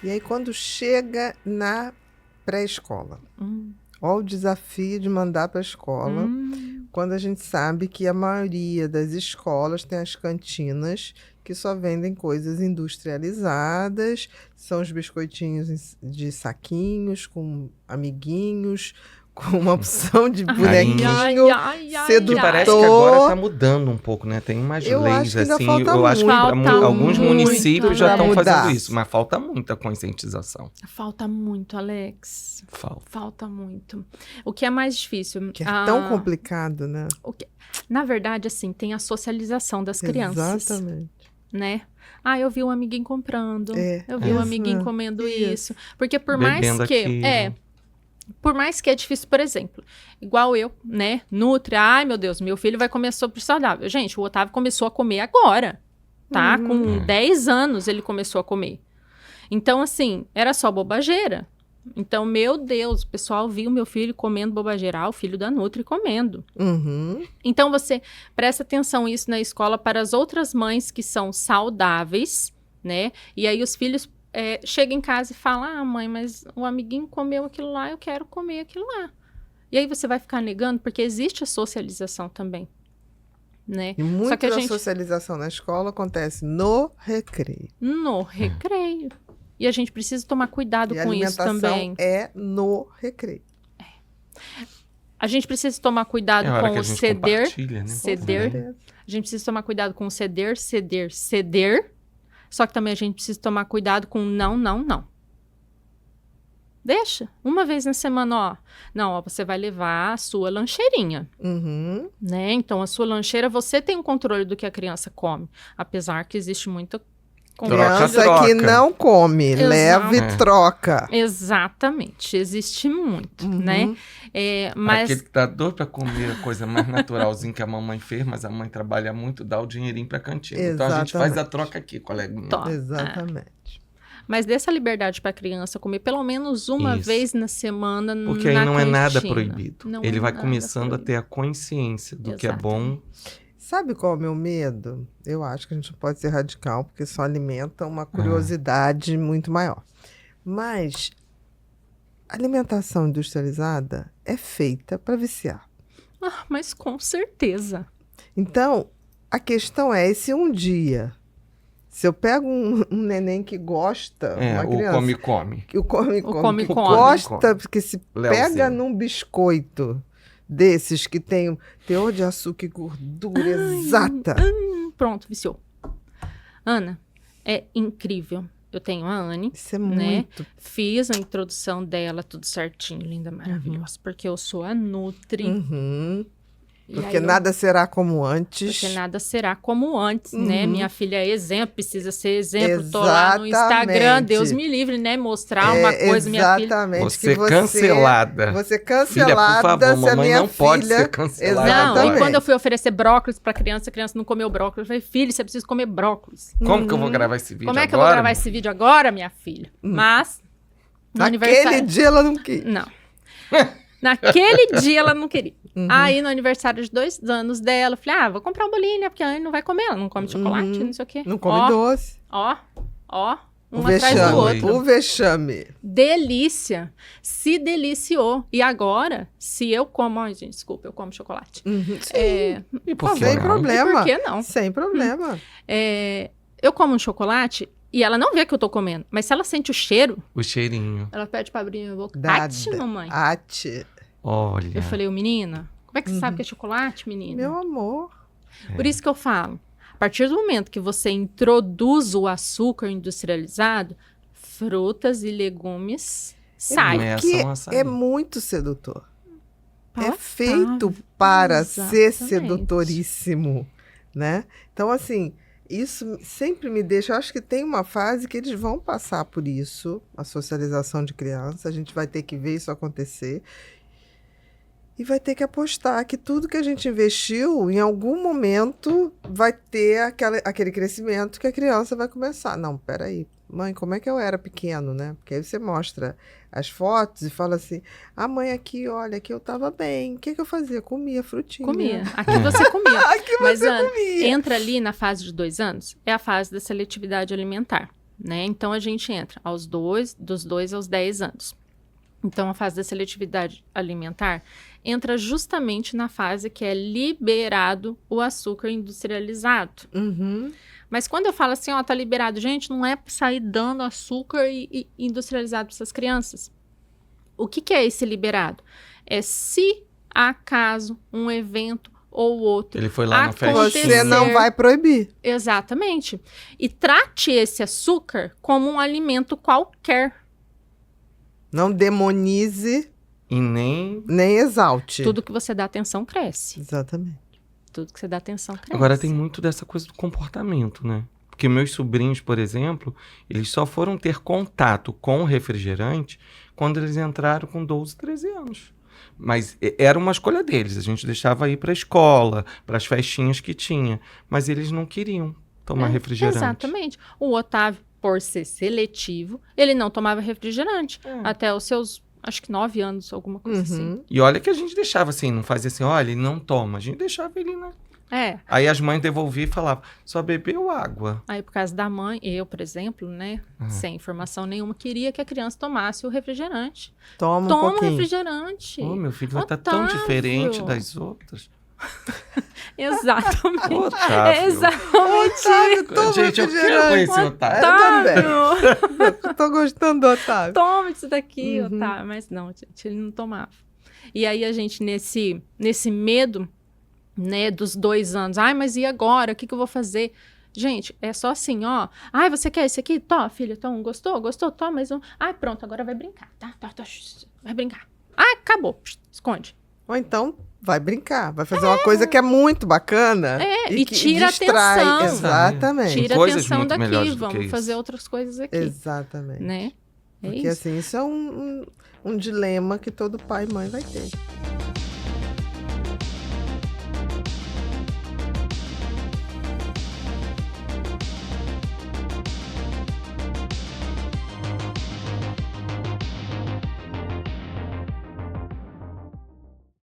E aí, quando chega na pré-escola, olha o desafio de mandar para a escola, quando a gente sabe que a maioria das escolas tem as cantinas que só vendem coisas industrializadas, são os biscoitinhos de saquinhos, com amiguinhos, com uma opção de bonequinho sedutor. Parece que agora tá mudando um pouco, né? Tem umas Eu leis acho que ainda assim. falta Eu acho que muito. alguns municípios já estão fazendo isso, mas falta muita conscientização. Falta muito, Alex. Falta muito. O que é mais difícil? Que é tão complicado, né? Na verdade, assim, tem a socialização das crianças. Exatamente. Né? Eu vi um amiguinho comprando. Eu vi um amiguinho comendo isso. Porque por mais que... Por mais que é difícil, por exemplo, igual eu, né, Nutri, ai meu Deus, meu filho vai comer super saudável. Gente, o Otávio começou a comer agora, tá? Com 10 anos ele começou a comer. Então, assim, era só bobageira. Então, meu Deus, o pessoal viu meu filho comendo bobageira, o filho da Nutri comendo. Então, você presta atenção isso na escola para as outras mães que são saudáveis, né? E aí os filhos chega em casa e fala, mãe, mas o amiguinho comeu aquilo lá, eu quero comer aquilo lá. E aí você vai ficar negando, porque existe a socialização também, né? E muita da socialização na escola acontece no recreio. No recreio. E a gente precisa tomar cuidado com isso também. É no recreio. A gente precisa tomar cuidado com o ceder. Né? Ceder. A gente precisa tomar cuidado com o ceder. Só que também a gente precisa tomar cuidado com não. Deixa. Uma vez na semana, você vai levar a sua lancheirinha. Né? Então, a sua lancheira, você tem o controle do que a criança come. Apesar que existe muita criança que não come, leva e troca. Exatamente. Existe muito, né? Mas... Aquele que dá dor para comer a coisa mais naturalzinha que a mamãe fez, mas a mãe trabalha muito, dá o dinheirinho para a cantina. Exatamente. Então a gente faz a troca aqui, coleguinha. Exatamente. Mas dê essa liberdade para a criança comer pelo menos uma vez na semana na Porque aí não cantina. é nada proibido. Ele vai começando a ter a consciência do que é bom. Sabe qual é o meu medo? Eu acho que a gente não pode ser radical, porque só alimenta uma curiosidade muito maior. Mas a alimentação industrializada é feita para viciar. Mas com certeza. Então, a questão é, se um dia, se eu pego um neném que gosta, uma criança... O come-come. Gosta, porque se pega num biscoito... desses que tem um teor de açúcar e gordura exata. Pronto, viciou. Ana, é incrível. Eu tenho a Anne. Isso é muito. Fiz a introdução dela, tudo certinho, linda, maravilhosa. Porque eu sou a Nutri. Porque nada será como antes. Porque nada será como antes, né? Minha filha é exemplo, precisa ser exemplo. Tô lá no Instagram, Deus me livre, né? Mostrar uma coisa, minha filha. Exatamente. Você cancelada. Você cancelada, filha, por favor, mamãe não pode ser cancelada. Não, e quando eu fui oferecer brócolis pra criança, a criança não comeu brócolis. Eu falei, filho, você precisa comer brócolis. Como que eu vou gravar esse vídeo agora? Como é que eu vou gravar esse vídeo agora, minha filha? Mas, no Naquele dia ela não quis. Não. Naquele dia ela não queria. Aí, no aniversário de 2 anos dela, eu falei, vou comprar um bolinho, né? Porque a Anne não vai comer, ela não come chocolate, não sei o quê. Não come doce. Um atrás do outro. O vexame. Delícia. Se deliciou. E agora, se eu como... gente, desculpa, eu como chocolate. E por que sem problema. E por que não? Sem problema. Eu como um chocolate... E ela não vê que eu tô comendo. Mas se ela sente o cheiro... O cheirinho. Ela pede pra abrir minha boca. Ate, mamãe. Ate. Olha. Eu falei, menina, como é que você sabe que é chocolate, menina? Meu amor. Por isso que eu falo. A partir do momento que você introduz o açúcar industrializado, frutas e legumes saem. Que é muito sedutor. É feito para ser sedutoríssimo, né? Então, assim... Isso sempre me deixa... Eu acho que tem uma fase que eles vão passar por isso, a socialização de criança. A gente vai ter que ver isso acontecer. E vai ter que apostar que tudo que a gente investiu, em algum momento, vai ter aquele crescimento que a criança vai começar. Não, peraí. Mãe, como é que eu era pequeno, né? Porque aí você mostra as fotos e fala assim, mãe, aqui, olha, aqui eu tava bem. O que eu fazia? Comia frutinha. Comia. Aqui você comia. Aqui Mas, você comia. Entra ali na fase de 2 anos, é a fase da seletividade alimentar. né? Então, a gente entra dos 2 aos 10 anos. Então, a fase da seletividade alimentar entra justamente na fase que é liberado o açúcar industrializado. Uhum. Mas quando eu falo assim, ó, tá liberado, gente, não é para sair dando açúcar e industrializado para essas crianças. O que é esse liberado? É se acaso um evento ou outro ele foi lá na festa. Você não vai proibir. Exatamente. E trate esse açúcar como um alimento qualquer. Não demonize e nem exalte. Tudo que você dá atenção cresce. Exatamente. Tudo que você dá atenção cresce. Agora tem muito dessa coisa do comportamento, né? Porque meus sobrinhos, por exemplo, eles só foram ter contato com o refrigerante quando eles entraram com 12, 13 anos. Mas era uma escolha deles. A gente deixava ir para a escola, para as festinhas que tinha. Mas eles não queriam tomar refrigerante. Exatamente. O Otávio, por ser seletivo, ele não tomava refrigerante. Até os seus, acho que 9 anos, alguma coisa assim. E olha que a gente deixava assim, não fazia assim, olha, ele não toma. A gente deixava ele, né? Aí as mães devolviam e falavam, só bebeu água. Aí por causa da mãe, eu, por exemplo, né, sem informação nenhuma, queria que a criança tomasse o refrigerante. Toma um pouquinho. refrigerante. Meu filho vai estar tão diferente das outras. Exatamente. Otávio. Exatamente. Gente, eu quero conhecer o Otávio. Eu também. Tô gostando do Otávio. Toma isso daqui, Otávio. Mas não, gente, ele não tomava. E aí a gente, nesse medo, né, dos 2 anos. Ai, mas e agora? O que eu vou fazer? Gente, é só assim, ó. Ai, você quer esse aqui? Tó, filha, então, gostou? Toma mais um. Ai, pronto, agora vai brincar, tá? Vai brincar. Ai, acabou. Esconde. Ou então, vai brincar. Vai fazer uma coisa que é muito bacana. E tira distrai. atenção. Exatamente. Tira coisas atenção muito daqui. melhores do que Vamos isso. fazer outras coisas aqui. Exatamente. Né? Porque assim, isso é um dilema que todo pai e mãe vai ter.